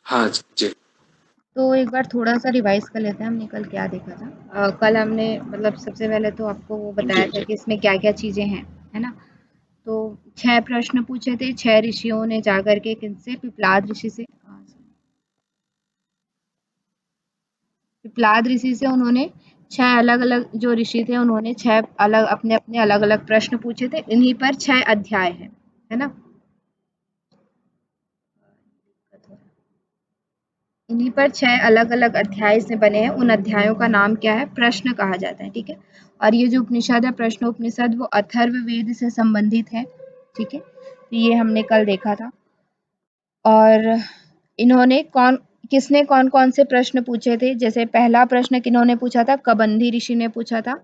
हाँ जी। तो एक बार थोड़ा-सा रिवाइज़ कर लेते हैं, हमने कल क्या देखा था। कल हमने मतलब सबसे पहले तो आपको वो जी, बताया था जी। कि इसमें क्या-क्या चीज़ें हैं, है ना? तो 6 प्रश्न पूछे थे, 6 ऋषियों ने जाकर के किनसे? पिप्लाद ऋषि से पिप्लाद ऋषि से उन्होंने 6 अलग-अलग जो ऋषि थे, उन्होंने 6 अलग अपने-अपने अलग-अलग प्रश्न पूछे थे। इन्हीं पर 6 अध्याय हैं, है ना? इन्हीं पर 6 अलग-अलग अध्याय से बने हैं। उन अध्यायों का नाम क्या है? प्रश्न कहा जाता है, ठीक है? और ये जो उपनिषद है, प्रश्नोपनिषद, वो अथर्ववेद से संबंधित है, ठीक है? तो ये हमने कल देखा था। और इन्होंने किसने कौन-कौन से प्रश्न पूछे थे? जैसे पहला प्रश्न किन्होंने पूछा था? कबंधी ऋषि ने पूछा था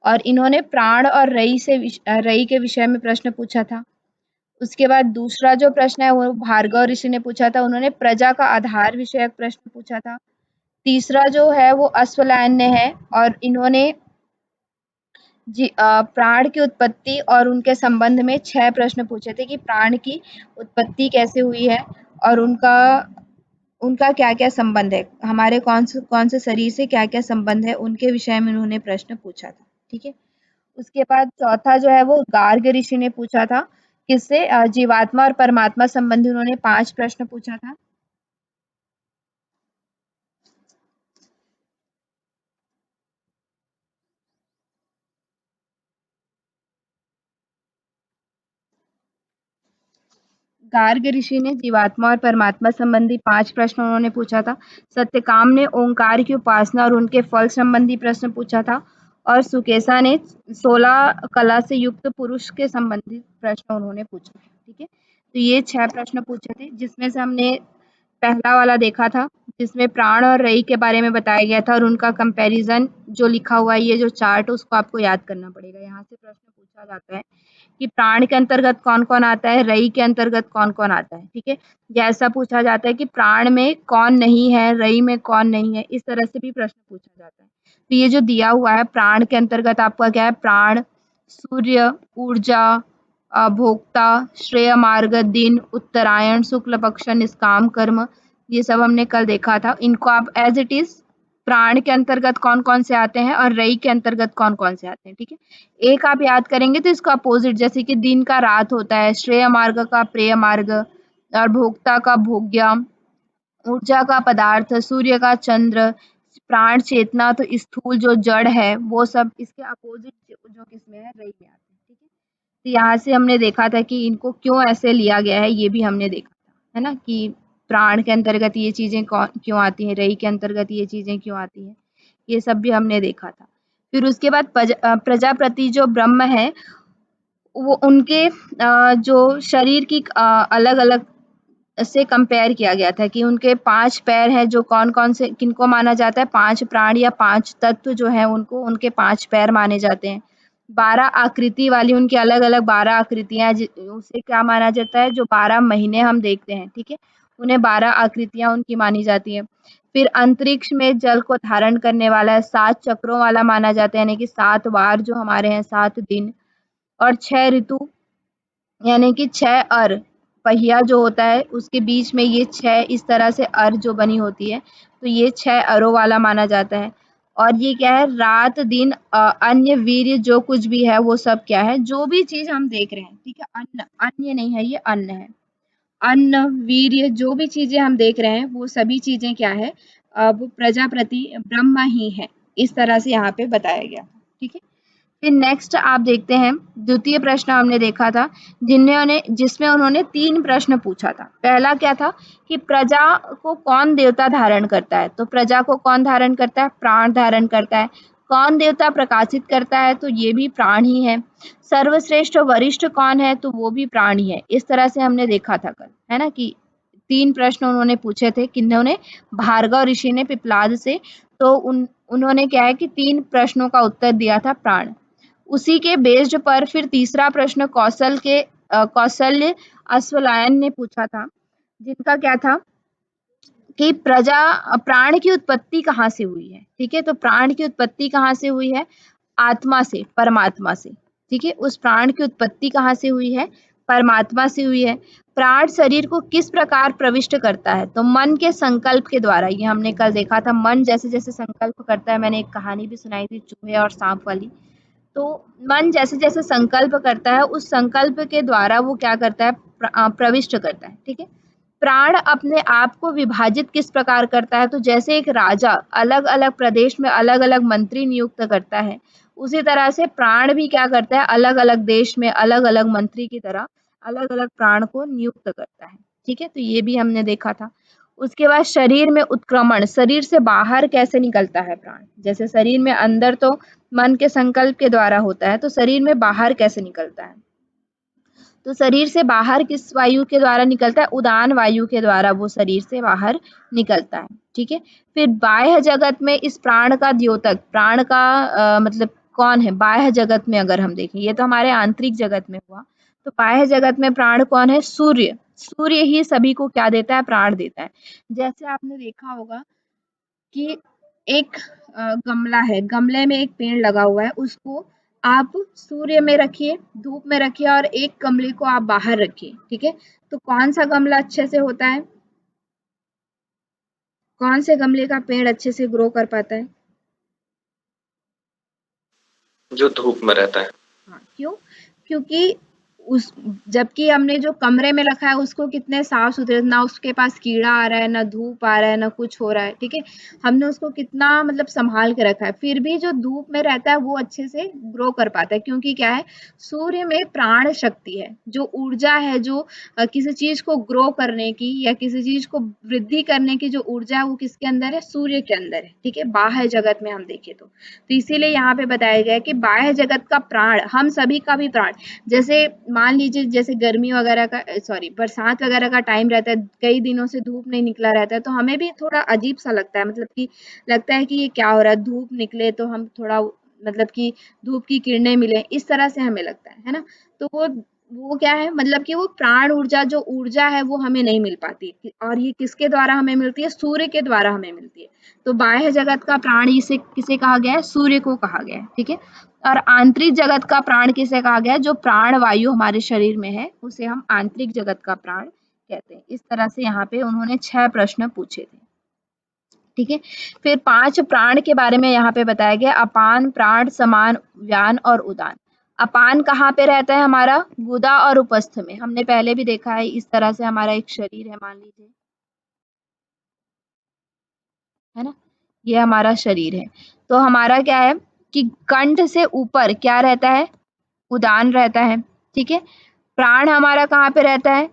और इन्होंने प्राण और रई के विषय में प्रश्न पूछा था। उसके बाद दूसरा जो प्रश्न है वो भार्गव ऋषि ने पूछा था, उन्होंने प्रजा का आधार विषयक प्रश्न पूछा था। तीसरा जो है वो अश्वलायन्य है और इन्होंने प्राण की उत्पत्ति और उनके संबंध में 6 प्रश्न पूछे थे कि प्राण की उत्पत्ति कैसे हुई है और उनका उनका क्या-क्या संबंध है, हमारे कौन से शरीर से क्या-क्या संबंध है, उनके विषय में उन्होंने प्रश्न पूछा था, ठीक है? उसके बाद चौथा जो है वो गार्ग ऋषि ने पूछा था, किससे? जीवात्मा और परमात्मा संबंधी उन्होंने 5 प्रश्न पूछा था। गार्ग ऋषि ने जीवात्मा और परमात्मा संबंधी 5 प्रश्न उन्होंने पूछा था। सत्यकाम ने ओंकार की उपासना और उनके फल संबंधी प्रश्न पूछा था और सुकेशा ने 16 कला से युक्त पुरुष के संबंधित प्रश्न उन्होंने पूछा, ठीक है? तो ये 6 प्रश्न पूछे थे जिसमें से हमने पहला वाला देखा था जिसमें प्राण और रई के बारे में बताया गया था और उनका कंपैरिजन जो लिखा हुआ है, ये जो चार्ट उसको आपको याद करना पड़ेगा। यहाँ से प्रश्न पूछा जाता है कि प्राण के अंतर्गत कौन-कौन आता है, रई के अंतर्गत कौन-कौन आता है, ठीक है? या ऐसा पूछा जाता है कि प्राण में कौन नहीं है, रई में कौन नहीं है, इस तरह से भी प्रश्न पूछा जाता है। तो ये जो दिया हुआ है प्राण के अंतर्गत आपका क्या है? प्राण, सूर्य, ऊर्जा, भोक्ता, श्रेय मार्ग, दिन, उत्तरायण, शुक्ल पक्ष, निष्काम कर्म, ये सब हमने कल देखा था। इनको आप एज़ इट इज़ प्राण के अंतर्गत कौन-कौन से आते हैं और रई के अंतर्गत कौन-कौन से आते हैं, ठीक है? एक आप याद करेंगे तो इसका अपोजिट जैसे कि दिन का रात होता है, श्रेय मार्ग का प्रेय मार्ग और भोक्ता का भोग्य, ऊर्जा का पदार्थ, सूर्य का चंद्र, प्राण चेतना तो स्थूल जो जड़ है वो सब इसके अपोजिट जो किसमें है रई में आते हैं, ठीक है? तो यहाँ से हमने देखा था कि इनको क्यों ऐसे लिया गया है ये भी हमने देखा था, है ना? कि प्राण के अंतर्गत ये चीज़ें क्यों आती हैं, रई के अंतर्गत ये चीज़ें क्यों आती हैं, ये सब भी हमने देखा था। फिर उसके बाद प्रजापति जो ब्रह्म है वो उनके जो शरीर की अलग-अलग से कंपेयर किया गया था कि उनके 5 पैर हैं जो कौन-कौन से किनको माना जाता है 5 प्राण या 5 तत्व जो हैं उनको उनके 5 पैर माने जाते हैं। 12 आकृति वाली उनकी अलग-अलग 12 आकृतियाँ उसे क्या माना जाता है जो 12 महीने हम देखते हैं, ठीक है? उन्हें 12 आकृतियाँ उनकी मानी जाती हैं। फिर अंतरिक्ष में जल को धारण करने वाला है, 7 चक्रों वाला माना जाता है यानी कि 7 वार जो हमारे हैं 7 दिन और 6 ऋतु यानी कि 6 पहिया जो होता है उसके बीच में ये 6 इस तरह से जो बनी होती है, तो ये 6 अरों वाला माना जाता है। और ये क्या है रात, दिन अन्य वीर्य जो कुछ भी है वो सब क्या है? जो भी चीज़ हम देख रहे हैं, ठीक है? अन्न, अन्य नहीं है ये अन्न है। अन्न, वीर्य जो भी चीज़ें हम देख रहे हैं वो सभी चीज़ें क्या है? वो प्रजापति ब्रह्म ही है। इस तरह से यहाँ पे बताया गया, ठीक है? फिर नेक्स्ट आप देखते हैं द्वितीय प्रश्न हमने देखा था जिसमें उन्होंने 3 प्रश्न पूछा था। पहला क्या था कि प्रजा को कौन देवता धारण करता है? तो प्रजा को कौन धारण करता है? प्राण धारण करता है। कौन देवता प्रकाशित करता है? तो ये भी प्राण ही है। सर्वश्रेष्ठ वरिष्ठ कौन है? तो वो भी प्राण ही है। इस तरह से हमने देखा था कल, है ना? कि 3 प्रश्न उन्होंने पूछे थे किन्होंने? भार्गव ऋषि ने पिप्लाद से। तो उन्होंने क्या है कि 3 प्रश्नों का उत्तर दिया था प्राण। उसी के बेस्ड पर फिर तीसरा प्रश्न कौशल्य अश्वलायन ने पूछा था जिनका क्या था कि प्राण की उत्पत्ति कहाँ से हुई है, ठीक है? तो प्राण की उत्पत्ति कहाँ से हुई है? आत्मा से, परमात्मा से, ठीक है? उस प्राण की उत्पत्ति कहाँ से हुई है? परमात्मा से हुई है। प्राण शरीर को किस प्रकार प्रविष्ट करता है? तो मन के संकल्प के द्वारा। ये हमने कल देखा था, मन जैसे जैसे संकल्प करता है। मैंने एक कहानी भी सुनाई थी चूहे और सांप वाली। तो मन जैसे जैसे संकल्प करता है, उस संकल्प के द्वारा वो क्या करता है, प्रविष्ट करता है। ठीक है। प्राण अपने आप को विभाजित किस प्रकार करता है? तो जैसे एक राजा अलग अलग प्रदेश में अलग अलग मंत्री नियुक्त करता है, उसी तरह से प्राण भी क्या करता है, अलग अलग देश में अलग अलग मंत्री की तरह अलग अलग प्राण को नियुक्त करता है। ठीक है, तो ये भी हमने देखा था। उसके बाद शरीर में उत्क्रमण, शरीर से बाहर कैसे निकलता है प्राण? जैसे शरीर में अंदर तो मन के संकल्प के द्वारा होता है, तो शरीर में बाहर कैसे निकलता है? तो शरीर से बाहर किस वायु के द्वारा निकलता है? उदान वायु के द्वारा वो शरीर से बाहर निकलता है। ठीक है। फिर बाह्य जगत में इस प्राण का द्योतक, प्राण का मतलब कौन है बाह्य जगत में? अगर हम देखें, ये तो हमारे आंतरिक जगत में हुआ, तो बाह्य जगत में प्राण कौन है? सूर्य। सूर्य ही सभी को क्या देता है? प्राण देता है। जैसे आपने देखा होगा कि एक गमला है, गमले में एक पेड़ लगा हुआ है, उसको आप सूर्य में रखिए, धूप में रखिए, और एक गमले को आप बाहर रखिए। ठीक है, तो कौन सा गमला अच्छे से होता है? कौन से गमले का पेड़ अच्छे से ग्रो कर पाता है? जो धूप में रहता है। हाँ, क्यों? क्योंकि उस जबकि हमने जो कमरे में रखा है उसको कितने साफ सुथरे, ना उसके पास कीड़ा आ रहा है, ना धूप आ रहा है, ना कुछ हो रहा है। ठीक है, हमने उसको कितना मतलब संभाल के रखा है, फिर भी जो धूप में रहता है वो अच्छे से ग्रो कर पाता है। क्योंकि क्या है, सूर्य में प्राण शक्ति है, जो ऊर्जा है, जो किसी चीज को ग्रो करने की या किसी चीज को वृद्धि करने की जो ऊर्जा है, वो किसके अंदर है? सूर्य के अंदर है। ठीक है, बाह्य जगत में हम देखें तो इसीलिए यहाँ पे बताया गया है कि बाह्य जगत का प्राण, हम सभी का भी प्राण, जैसे मान लीजिए जैसे गर्मी वगैरह का सॉरी बरसात वगैरह का टाइम रहता है, कई दिनों से धूप नहीं निकला रहता है, तो हमें भी थोड़ा अजीब सा लगता है, मतलब कि लगता है कि ये क्या हो रहा है, धूप निकले तो हम थोड़ा मतलब कि धूप की किरणें मिले, इस तरह से हमें लगता है ना। तो वो क्या है, मतलब कि वो प्राण ऊर्जा, जो ऊर्जा है वो हमें नहीं मिल पाती, और ये किसके द्वारा हमें मिलती है? सूर्य के द्वारा हमें मिलती है। तो बाह्य जगत का प्राण इसे किसे कहा गया है? सूर्य को कहा गया है। ठीक है, और आंतरिक जगत का प्राण किसे कहा गया है? जो प्राण वायु हमारे शरीर में है उसे हम आंतरिक जगत का प्राण कहते हैं। इस तरह से यहाँ पे उन्होंने 6 प्रश्न पूछे थे। ठीक है, फिर 5 प्राण के बारे में यहाँ पे बताया गया, अपान, प्राण, समान, व्यान और उदान। अपान कहाँ पे रहता है? हमारा गुदा और उपस्थ में। हमने पहले भी देखा है, इस तरह से हमारा एक शरीर है, मान लीजिए, है ना, ये हमारा शरीर है। तो हमारा क्या है कि कंठ से ऊपर क्या रहता है? उदान रहता है। ठीक है, प्राण हमारा कहाँ पे रहता है?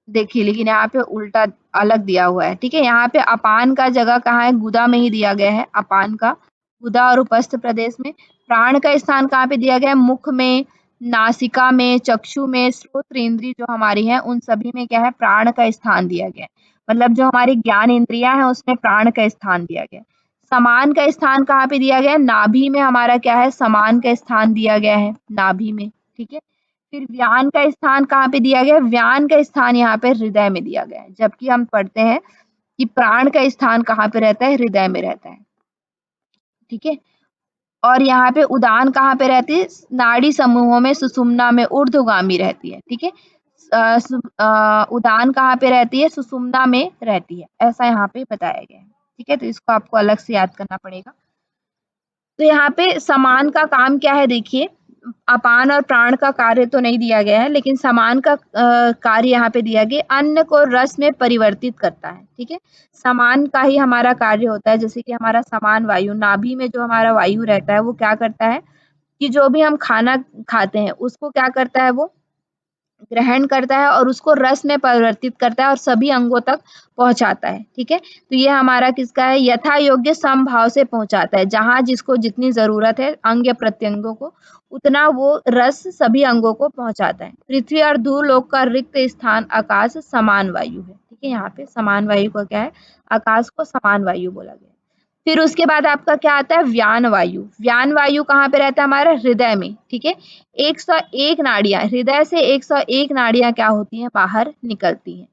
देखिए, लेकिन यहाँ पे उल्टा अलग दिया हुआ है। ठीक है, यहाँ पे अपान का जगह कहाँ है? गुदा में ही दिया गया है, अपान का गुदा और उपस्थ प्रदेश में। प्राण का स्थान कहाँ पे दिया गया है? मुख में, नासिका में, चक्षु में, श्रोत्र इंद्रिय जो हमारी है उन सभी में क्या है? प्राण का स्थान दिया गया है। मतलब जो हमारी ज्ञान इंद्रियां हैं उसमें प्राण का स्थान दिया गया है। समान का स्थान कहाँ पे दिया गया है? नाभि में हमारा क्या है? समान का स्थान दिया गया है, नाभि में। ठीक है, फिर व्यान का स्थान कहाँ पे दिया गया है? व्यान का स्थान यहाँ पे हृदय में दिया गया है। जबकि हम पढ़ते हैं कि प्राण का स्थान कहाँ पे रहता है? हृदय में रहता है। ठीक है, और यहाँ पे उदान कहाँ पे रहती है? नाड़ी समूहों में, सुषुम्ना में ऊर्ध्वगामी रहती है। ठीक है, उदान कहाँ पे रहती है? सुषुम्ना में रहती है, ऐसा यहाँ पे बताया गया है। ठीक है, तो इसको आपको अलग से याद करना पड़ेगा। तो यहाँ पे समान का काम क्या है? देखिए, अपान और प्राण का कार्य तो नहीं दिया गया है, लेकिन समान का कार्य यहाँ पे दिया गया, अन्न को रस में परिवर्तित करता है। ठीक है, समान का ही हमारा कार्य होता है। जैसे कि हमारा समान वायु, नाभि में जो हमारा वायु रहता है वो क्या करता है कि जो भी हम खाना खाते हैं उसको क्या करता है? वो ग्रहण करता है और उसको रस में परिवर्तित करता है और सभी अंगों तक पहुंचाता है। ठीक है, तो ये हमारा किसका है? यथा योग्य समभाव से पहुंचाता है, जहां जिसको जितनी जरूरत है अंग प्रत्यंगों को, उतना वो रस सभी अंगों को पहुंचाता है। पृथ्वी और धूलोक का रिक्त स्थान आकाश समान वायु है। ठीक है, यहाँ पे समान वायु का क्या है? आकाश को समान वायु बोला गया है। फिर उसके बाद आपका क्या आता है? व्यान वायु। व्यान वायु कहाँ पे रहता है? हमारा हृदय में। ठीक है, 101 नाड़ियां, हृदय से 101 नाड़ियां क्या होती हैं? बाहर निकलती हैं।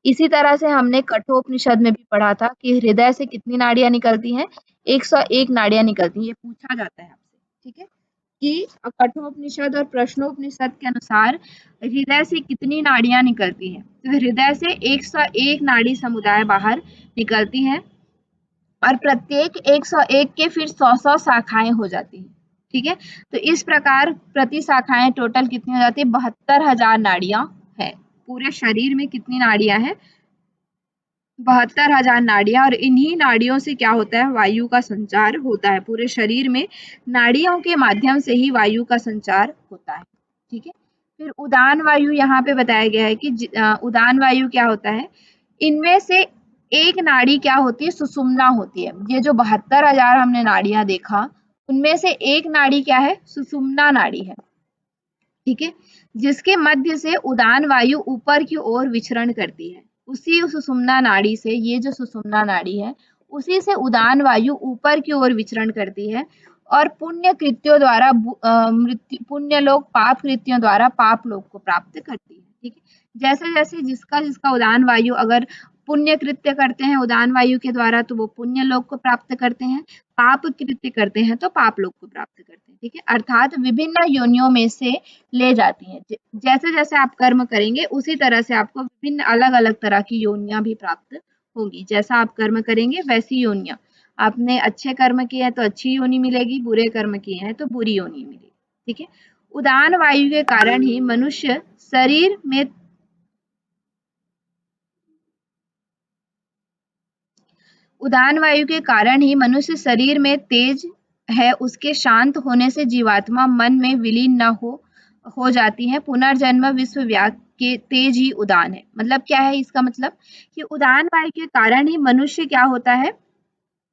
इसी तरह से हमने कठोपनिषद में भी पढ़ा था कि हृदय से कितनी नाड़ियां निकलती हैं? 101 नाड़ियां निकलती हैं। ये पूछा जाता है आपसे। ठीक है, कि कठोपनिषद और प्रश्नोपनिषद के अनुसार हृदय से कितनी नाड़ियां निकलती हैं। तो हृदय से 101 नाड़ी समुदाय बाहर निकलती हैं और प्रत्येक 101 के फिर 100 शाखाएं हो जाती हैं। ठीक है, तो इस प्रकार प्रति शाखाएं टोटल कितनी हो जाती है? 72,000 नाड़ियां है। पूरे शरीर में कितनी नाड़ियां हैं? 72,000 नाड़ियां। और इन्हीं नाड़ियों से क्या होता है? वायु का संचार होता है। पूरे शरीर में नाड़ियों के माध्यम से ही वायु का संचार होता है। ठीक है, फिर उदान वायु यहाँ पे बताया गया है कि उदान वायु क्या होता है? इनमें से एक नाड़ी क्या होती है? सुषुम्ना होती है। ये जो 72,000 हमने नाड़ियां देखा, उनमें से एक नाड़ी क्या है? सुषुम्ना नाड़ी है। ठीक है, जिसके मध्य से उदान वायु ऊपर की ओर विचरण करती है। उसी सुषुम्ना नाड़ी से, ये जो सुषुम्ना नाड़ी है, उसी से उदान वायु ऊपर की ओर विचरण करती है और पुण्य कृत्यों द्वारा मृत्यु, पुण्य लोक पाप कृत्यों द्वारा पाप लोक को प्राप्त करती है। ठीक है, जैसे जैसे जिसका जिसका उदान वायु अगर पुण्य कृत्य करते हैं उदान वायु के द्वारा तो वो पुण्य लोक को प्राप्त करते हैं, पाप कृत्य करते हैं तो पाप लोक को प्राप्त करते हैं। ठीक है, अर्थात विभिन्न योनियों में से ले जाती हैं। जैसे जैसे आप कर्म करेंगे उसी तरह से आपको विभिन्न अलग अलग तरह की योनियां भी प्राप्त होंगी। जैसा आप कर्म करेंगे वैसी योनियां। आपने अच्छे कर्म किए हैं तो अच्छी योनि मिलेगी, बुरे कर्म किए हैं तो बुरी योनि मिलेगी। ठीक है, उदान वायु के कारण ही मनुष्य शरीर में उदान वायु के कारण ही मनुष्य शरीर में तेज है, उसके शांत होने से जीवात्मा मन में विलीन न हो जाती है। पुनर्जन्म विश्व व्याप्त के तेज ही उदान है। मतलब क्या है इसका मतलब? कि उदान वायु के कारण ही मनुष्य क्या होता है?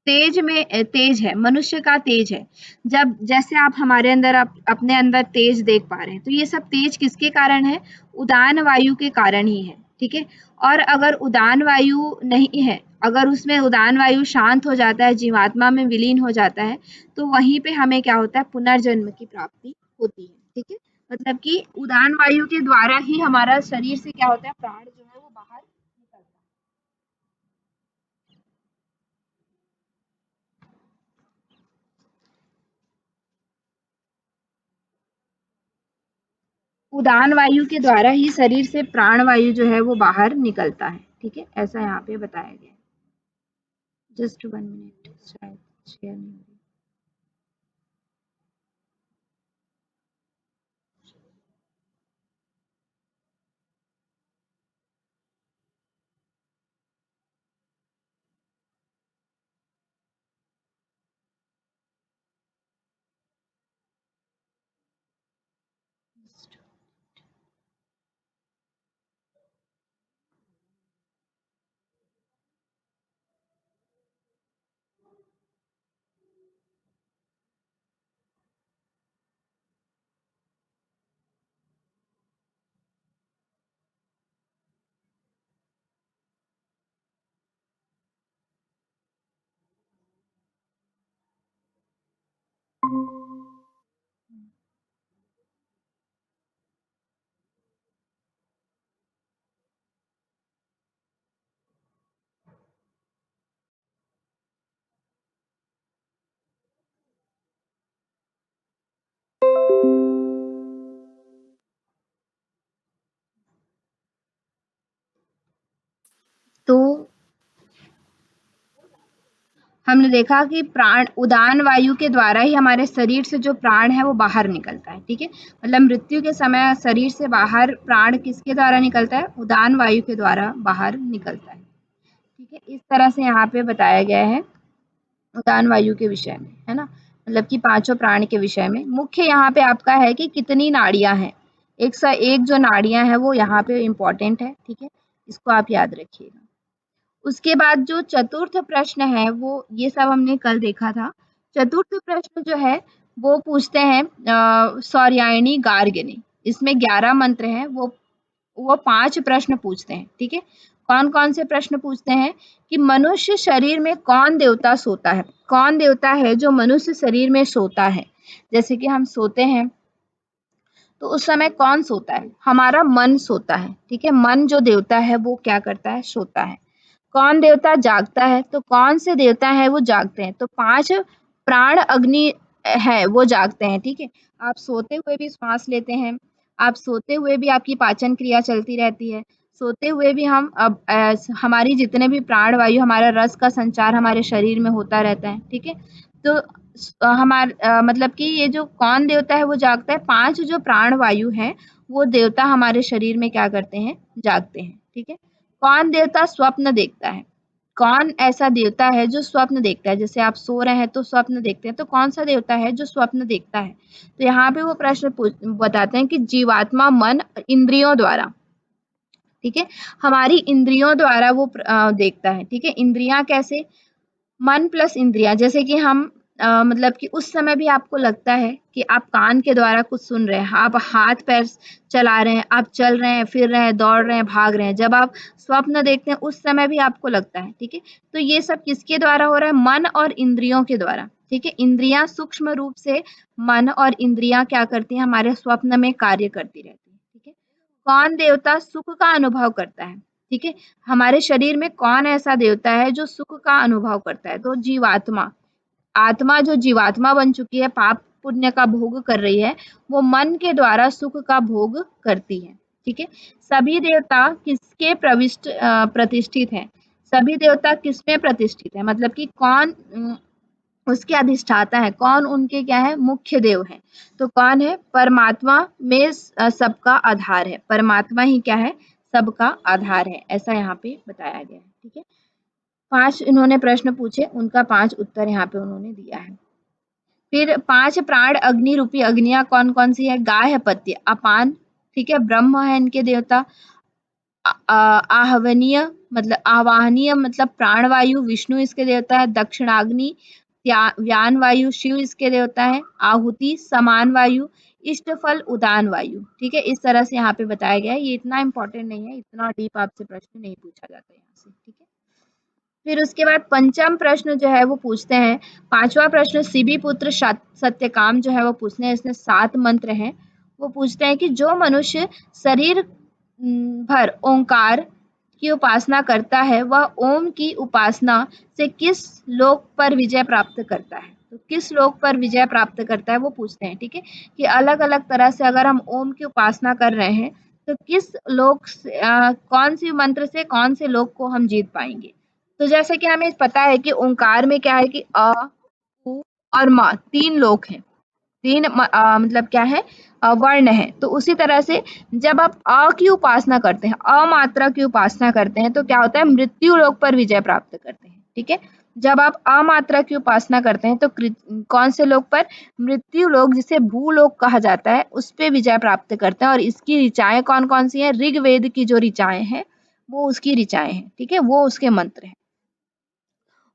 तेज में तेज है, मनुष्य का तेज है। जब जैसे आप हमारे अंदर अपने अंदर तेज देख पा रहे हैं, तो ये सब तेज किसके कारण है? उदान वायु के कारण ही है। ठीक है, और अगर उदान वायु नहीं है, अगर उसमें उदान वायु शांत हो जाता है, जीवात्मा में विलीन हो जाता है, तो वहीं पे हमें क्या होता है? पुनर्जन्म की प्राप्ति होती है। ठीक है, मतलब कि उदान वायु के द्वारा ही हमारा शरीर से क्या होता है? प्राण जो है वो बाहर निकलता है। उदान वायु के द्वारा ही शरीर से प्राण वायु जो है वो बाहर निकलता है। ठीक है, ऐसा यहाँ पे बताया गया है। जस्ट 1 मिनट, शायद शेयर नहीं हो रही। तो हमने देखा कि प्राण उदान वायु के द्वारा ही हमारे शरीर से जो प्राण है वो बाहर निकलता है। ठीक है, मतलब मृत्यु के समय शरीर से बाहर प्राण किसके द्वारा निकलता है? उदान वायु के द्वारा बाहर निकलता है। ठीक है, इस तरह से यहाँ पे बताया गया है उदान वायु के विषय में, है ना, मतलब कि पांचों प्राण के विषय में। मुख्य यहाँ पे आपका है कि कितनी नाड़ियां हैं। 101 जो नाड़ियां हैं वो यहाँ पे इम्पोर्टेंट है। ठीक है, इसको आप याद रखिएगा। उसके बाद जो चतुर्थ प्रश्न है वो ये सब हमने कल देखा था। चतुर्थ प्रश्न जो है वो पूछते हैं सौर्यायनी गार्गिनी। इसमें 11 मंत्र हैं, वो 5 प्रश्न पूछते हैं। ठीक है, कौन कौन से प्रश्न पूछते हैं? कि मनुष्य शरीर में कौन देवता सोता है? कौन देवता है जो मनुष्य शरीर में सोता है? जैसे कि हम सोते हैं तो उस समय कौन सोता है? हमारा मन सोता है। ठीक है, मन जो देवता है वो क्या करता है? सोता है। कौन देवता जागता है? तो कौन से देवता है वो जागते हैं? तो 5 प्राण अग्नि है वो जागते हैं, ठीक है। आप सोते हुए भी श्वास लेते हैं, आप सोते हुए भी आपकी पाचन क्रिया चलती रहती है, सोते हुए भी हम हमारी जितने भी प्राण वायु, हमारा रस का संचार हमारे शरीर में होता रहता है, ठीक है। तो मतलब कि ये जो कौन देवता है वो जागता है, 5 जो प्राण वायु हैं वो देवता हमारे शरीर में क्या करते हैं, जागते हैं, ठीक है। कौन देवता स्वप्न देखता है, कौन ऐसा देवता है जो स्वप्न देखता है, जैसे आप सो रहे हैं तो स्वप्न देखते हैं, तो कौन सा देवता है जो स्वप्न देखता है। तो यहाँ पे वो प्रश्न बताते हैं कि जीवात्मा मन इंद्रियों द्वारा, ठीक है, हमारी इंद्रियों द्वारा वो देखता है, ठीक है। इंद्रियां कैसे, मन प्लस इंद्रियां, जैसे कि हम मतलब कि उस समय भी आपको लगता है कि आप कान के द्वारा कुछ सुन रहे हैं, आप हाथ पैर चला रहे हैं, आप चल रहे हैं, फिर रहे हैं, दौड़ रहे हैं, भाग रहे हैं, जब आप स्वप्न देखते हैं उस समय भी आपको लगता है, ठीक है। तो ये सब किसके द्वारा हो रहा है, मन और इंद्रियों के द्वारा, ठीक है। इंद्रियां सूक्ष्म रूप से मन और इंद्रियां क्या करती हैं, हमारे स्वप्न में कार्य करती रहती है, ठीक है। कौन देवता सुख का अनुभव करता है, ठीक है। हमारे शरीर में कौन ऐसा देवता है जो सुख का अनुभव करता है, तो जीवात्मा, आत्मा जो जीवात्मा बन चुकी है, पाप पुण्य का भोग कर रही है, वो मन के द्वारा सुख का भोग करती है, ठीक है। सभी देवता किसके प्रतिष्ठित हैं, सभी देवता किसमें प्रतिष्ठित है, मतलब कि कौन उसके अधिष्ठाता है, कौन उनके क्या है, मुख्य देव है। तो कौन है, परमात्मा में सबका आधार है, परमात्मा ही क्या है, सबका आधार है, ऐसा यहाँ पे बताया गया है, ठीक है। 5 इन्होंने प्रश्न पूछे, उनका 5 उत्तर यहाँ पे उन्होंने दिया है। फिर 5 प्राण अग्नि रूपी अग्नियां कौन कौन सी है, गाय है, पत्य, अपान, ठीक है, ब्रह्म है इनके देवता, आहवनीय मतलब आवाहनीय मतलब प्राणवायु विष्णु इसके देवता है, दक्षिणाग्नि व्यान वायु शिव इसके देवता है, आहुति समान वायु, इष्टफल उदान वायु, ठीक है। इस तरह से यहाँ पे बताया गया है, ये इतना इंपॉर्टेंट नहीं है, इतना डीप आपसे प्रश्न नहीं पूछा जाता यहाँ से, ठीक है। फिर उसके बाद पंचम प्रश्न जो है वो पूछते हैं, 5वां प्रश्न शिबी पुत्र सत्यकाम जो है वो पूछते हैं, इसमें 7 मंत्र हैं। वो पूछते हैं कि जो मनुष्य शरीर भर ओंकार की उपासना करता है, वह ओम की उपासना से किस लोक पर विजय प्राप्त करता है, तो किस लोक पर विजय प्राप्त करता है वो पूछते हैं, ठीक है। कि अलग अलग तरह से अगर हम ओम की उपासना कर रहे हैं तो किस लोक से कौन सी मंत्र से कौन से लोक को हम जीत पाएंगे। तो जैसे कि हमें पता है कि ओंकार में क्या है कि अ, उ और म 3 लोक हैं, 3 मतलब क्या है, वर्ण है। तो उसी तरह से जब आप अ की उपासना करते हैं, अ मात्रा की उपासना करते हैं, तो क्या होता है, मृत्यु लोक पर विजय प्राप्त करते हैं, ठीक है। जब आप अ मात्रा की उपासना करते हैं तो कौन से लोक पर, मृत्यु लोक जिसे भूलोक कहा जाता है, उस पे विजय प्राप्त करते हैं। और इसकी ऋचाएं कौन कौन सी हैं, ऋग्वेद की जो ऋचाएं हैं वो उसकी ऋचाएं हैं, ठीक है, वो उसके मंत्र हैं।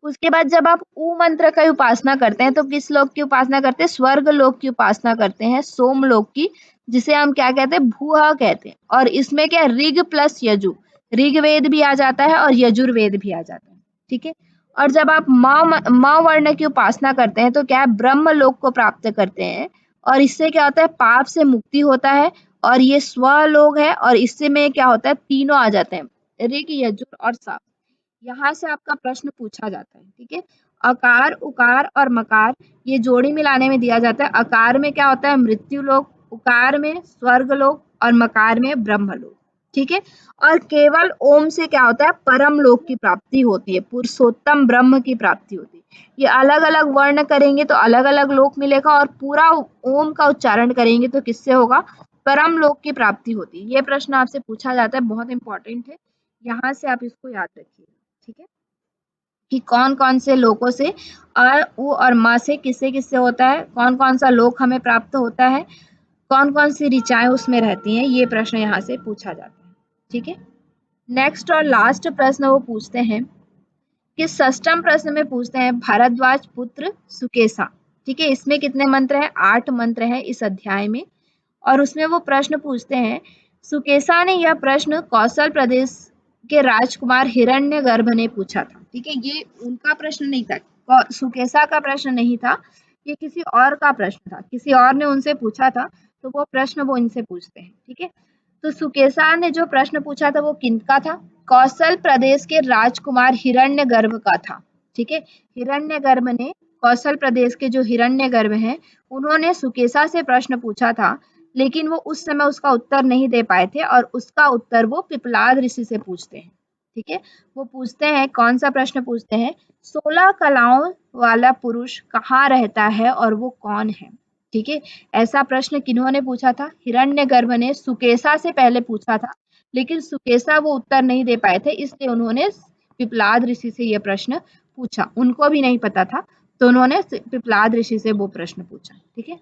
उसके बाद जब आप ऊ मंत्र का उपासना करते हैं तो किस लोक की उपासना करते हैं, स्वर्ग लोक की उपासना करते हैं, सोम लोक की, जिसे हम क्या कहते हैं, भूहा कहते हैं। और इसमें क्या है, ऋग प्लस यजु, ऋग्वेद भी आ जाता है और यजुर्वेद भी आ जाता है, ठीक है। और जब आप म वर्ण की उपासना करते हैं तो क्या है, ब्रह्म लोक को प्राप्त करते हैं। और इससे क्या होता है, पाप से मुक्ति होता है। और ये स्वलोक है, और इससे में क्या होता है, तीनों आ जाते हैं, ऋग यजुर और साम। यहाँ से आपका प्रश्न पूछा जाता है, ठीक है। अकार उकार और मकार ये जोड़ी मिलाने में दिया जाता है। अकार में क्या होता है, मृत्यु लोक, उकार में स्वर्ग लोक और मकार में ब्रह्म लोक, ठीक है। और केवल ओम से क्या होता है, परम लोक की प्राप्ति होती है, पुरुषोत्तम ब्रह्म की प्राप्ति होती है। ये अलग अलग वर्ण करेंगे तो अलग अलग लोक मिलेगा, और पूरा ओम का उच्चारण करेंगे तो किससे होगा, परम लोक की प्राप्ति होती है। ये प्रश्न आपसे पूछा जाता है, बहुत इंपॉर्टेंट है, यहाँ से आप इसको याद रखिए, ठीक है। कि कौन कौन से लोकों से, अ उ और म से किससे किससे होता है, कौन कौन सा लोक हमें प्राप्त होता है, कौन कौन सी ऋचाएं उसमें रहती हैं, ये प्रश्न यहाँ से पूछा जाता है, ठीक है। नेक्स्ट और लास्ट प्रश्न वो पूछते हैं कि षष्ठम प्रश्न में पूछते हैं, भारद्वाज पुत्र सुकेशा, ठीक है। इसमें कितने मंत्र हैं, 8 मंत्र हैं इस अध्याय में। और उसमें वो प्रश्न पूछते हैं, सुकेशा ने यह प्रश्न कौशल प्रदेश के राजकुमार हिरण्यगर्भ ने पूछा था, ठीक है। ये उनका प्रश्न नहीं था, सुकेशा का प्रश्न नहीं था, ये किसी और का प्रश्न था, किसी और ने उनसे पूछा था। तो वो प्रश्न वो इनसे पूछते हैं, ठीक है। तो सुकेशा ने जो प्रश्न पूछा था वो किनका था, कौशल प्रदेश के राजकुमार हिरण्यगर्भ का था, ठीक है। हिरण्यगर्भ ने कौशल प्रदेश के जो हिरण्यगर्भ हैं, उन्होंने सुकेशा से प्रश्न पूछा था, लेकिन वो उस समय उसका उत्तर नहीं दे पाए थे और उसका उत्तर वो पिपलाद ऋषि से पूछते हैं। ठीक है, वो पूछते हैं, कौन सा प्रश्न पूछते हैं, 16 कलाओं वाला पुरुष कहाँ रहता है और वो कौन है। ठीक है, ऐसा प्रश्न किन्होंने पूछा था, हिरण्यगर्भ ने सुकेशा से पहले पूछा था, लेकिन सुकेशा वो उत्तर नहीं दे पाए थे, इसलिए उन्होंने पिपलाद ऋषि से यह प्रश्न पूछा। उनको भी नहीं पता था, तो उन्होंने पिपलाद ऋषि से वो प्रश्न पूछा। ठीक है,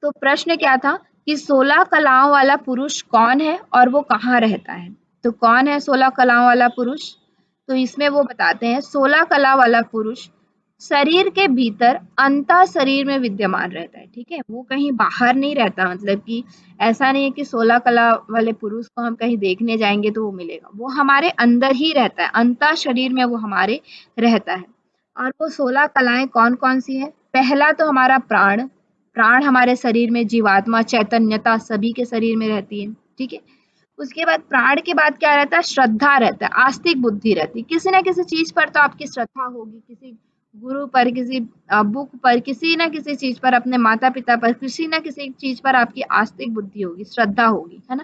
तो प्रश्न क्या था कि 16 कलाओं वाला पुरुष कौन है और वो कहाँ रहता है। तो कौन है 16 कलाओं वाला पुरुष, तो इसमें वो बताते हैं 16 कला वाला पुरुष शरीर के भीतर अंतः शरीर में विद्यमान रहता है। ठीक है, वो कहीं बाहर नहीं रहता, मतलब कि ऐसा नहीं है कि 16 कला वाले पुरुष को हम कहीं देखने जाएंगे तो वो मिलेगा, वो हमारे अंदर ही रहता है, अंतः शरीर में वो हमारे रहता है। और वो 16 कलाएं कौन कौन सी है, पहला तो हमारा प्राण, प्राण हमारे शरीर में जीवात्मा चैतन्यता सभी के शरीर में रहती है। ठीक है, उसके बाद प्राण के बाद क्या रहता है, श्रद्धा रहता है, आस्तिक बुद्धि रहती है, किसी ना किसी चीज पर तो आपकी श्रद्धा होगी, किसी गुरु पर, किसी बुक पर, किसी ना किसी चीज पर, अपने माता पिता पर, किसी ना किसी चीज पर आपकी आस्तिक बुद्धि होगी, श्रद्धा होगी, है ना।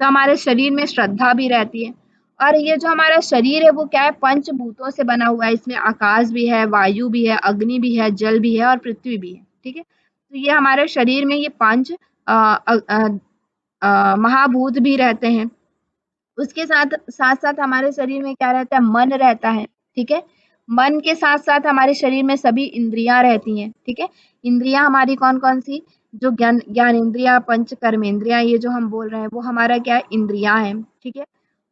तो हमारे शरीर में श्रद्धा भी रहती है। और ये जो हमारा शरीर है वो क्या है, पंचभूतों से बना हुआ है, इसमें आकाश भी है, वायु भी है, अग्नि भी है, जल भी है और पृथ्वी भी है। ठीक है, तो ये हमारे शरीर में ये पांच महाभूत भी रहते हैं। उसके साथ साथ साथ हमारे शरीर में क्या रहता है, मन रहता है। ठीक है, मन के साथ साथ हमारे शरीर में सभी इंद्रियां रहती हैं। ठीक है, इंद्रियां हमारी कौन कौन सी, जो ज्ञान ज्ञान इंद्रिया, पंच कर्मेंद्रियां, ये जो हम बोल रहे हैं वो हमारा क्या है, इंद्रियां हैं। ठीक है,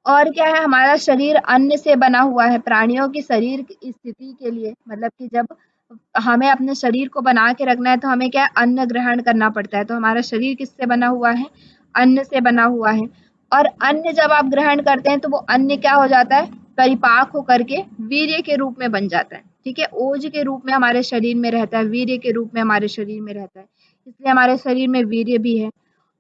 और क्या है, हमारा शरीर अन्न से बना हुआ है। प्राणियों की शरीर की स्थिति के लिए, मतलब कि जब हमें अपने शरीर को बना के रखना है तो हमें क्या है, अन्न ग्रहण करना पड़ता है। तो हमारा शरीर किससे बना हुआ है, अन्न से बना हुआ है। और अन्न जब आप ग्रहण करते हैं तो वो अन्न क्या हो जाता है, परिपाक होकर के वीर्य के रूप में बन जाता है। ठीक है, ओज के रूप में हमारे शरीर में रहता है, वीर्य के रूप में हमारे शरीर में रहता है, इसलिए हमारे शरीर में वीर्य भी है।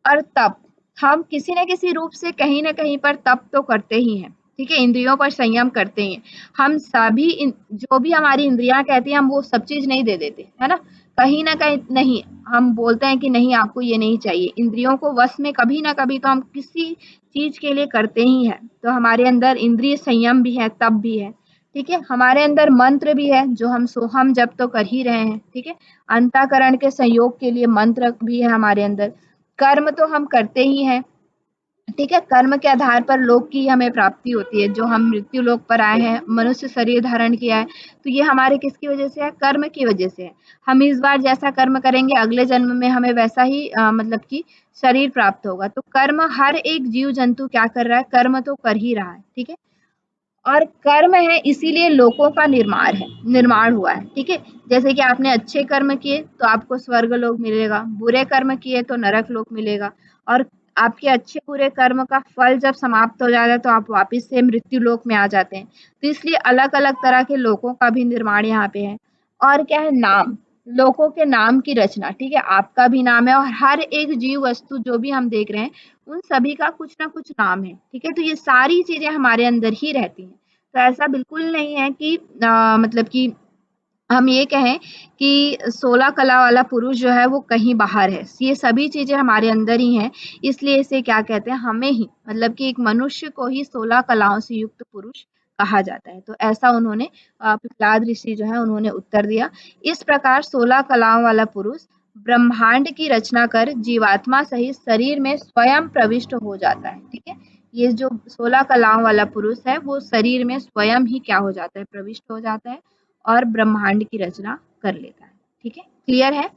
और तप, हम किसी न किसी रूप से कहीं न कहीं पर तप तो करते ही हैं। ठीक है, इंद्रियों पर संयम करते ही हैं। हम सभी जो भी हमारी इंद्रियां कहती हैं, हम वो सब चीज नहीं दे देते, है ना। कहीं ना कहीं नहीं, हम बोलते हैं कि नहीं आपको ये नहीं चाहिए, इंद्रियों को वश में कभी ना कभी तो हम किसी चीज के लिए करते ही हैं। तो हमारे अंदर इंद्रिय संयम भी है, तप भी है। ठीक है, हमारे अंदर मंत्र भी है, जो हम सोहम जप तो कर ही रहे हैं। ठीक है, अंतःकरण के संयोग के लिए मंत्र भी है हमारे अंदर। कर्म तो हम करते ही हैं। ठीक है, कर्म के आधार पर लोक की हमें प्राप्ति होती है। जो हम मृत्यु लोक पर आए हैं, मनुष्य शरीर धारण किया है, तो ये हमारे किसकी वजह से है, कर्म की वजह से है। हम इस बार जैसा कर्म करेंगे अगले जन्म में हमें वैसा ही मतलब कि शरीर प्राप्त होगा। तो कर्म हर एक जीव जंतु क्या कर रहा है, कर्म तो कर ही रहा है। ठीक है, और कर्म है इसीलिए लोकों का निर्माण हुआ है। ठीक है, जैसे कि आपने अच्छे कर्म किए तो आपको स्वर्ग लोक मिलेगा, बुरे कर्म किए तो नरक लोक मिलेगा। और आपके अच्छे बुरे कर्म का फल जब समाप्त हो जाता है तो आप वापस से मृत्यु लोक में आ जाते हैं। तो इसलिए अलग अलग तरह के लोकों का भी निर्माण यहाँ पे है। और क्या है, नाम, लोकों के नाम की रचना। ठीक है, आपका भी नाम है और हर एक जीव वस्तु जो भी हम देख रहे हैं उन सभी का कुछ ना कुछ नाम है। ठीक है, तो ये सारी चीजें हमारे अंदर ही रहती हैं। तो ऐसा बिल्कुल नहीं है कि मतलब कि हम ये कहें कि 16 कला वाला पुरुष जो है वो कहीं बाहर है, ये सभी चीजें हमारे अंदर ही हैं। इसलिए इसे क्या कहते हैं, हमें ही, मतलब कि एक मनुष्य को ही 16 कलाओं से युक्त पुरुष कहा जाता है। तो ऐसा उन्होंने पिपलाद ऋषि जो है उन्होंने उत्तर दिया। इस प्रकार 16 कलाओं वाला पुरुष ब्रह्मांड की रचना कर जीवात्मा सहित शरीर में स्वयं प्रविष्ट हो जाता है। ठीक है, ये जो 16 कलाओं वाला पुरुष है वो शरीर में स्वयं ही क्या हो जाता है, प्रविष्ट हो जाता है और ब्रह्मांड की रचना कर लेता है। ठीक है, क्लियर है।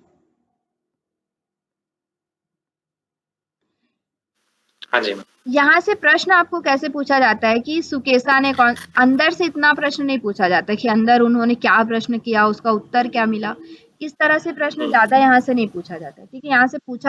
हाँ जी मैम। यहाँ से प्रश्न आपको कैसे पूछा जाता है कि सुकेशा ने कौन, अंदर से इतना प्रश्न नहीं पूछा जाता कि अंदर उन्होंने क्या प्रश्न किया, उसका उत्तर क्या मिला, इस तरह से प्रश्न ज्यादा यहाँ से नहीं पूछा जाता है। ठीक है, यहाँ से पूछा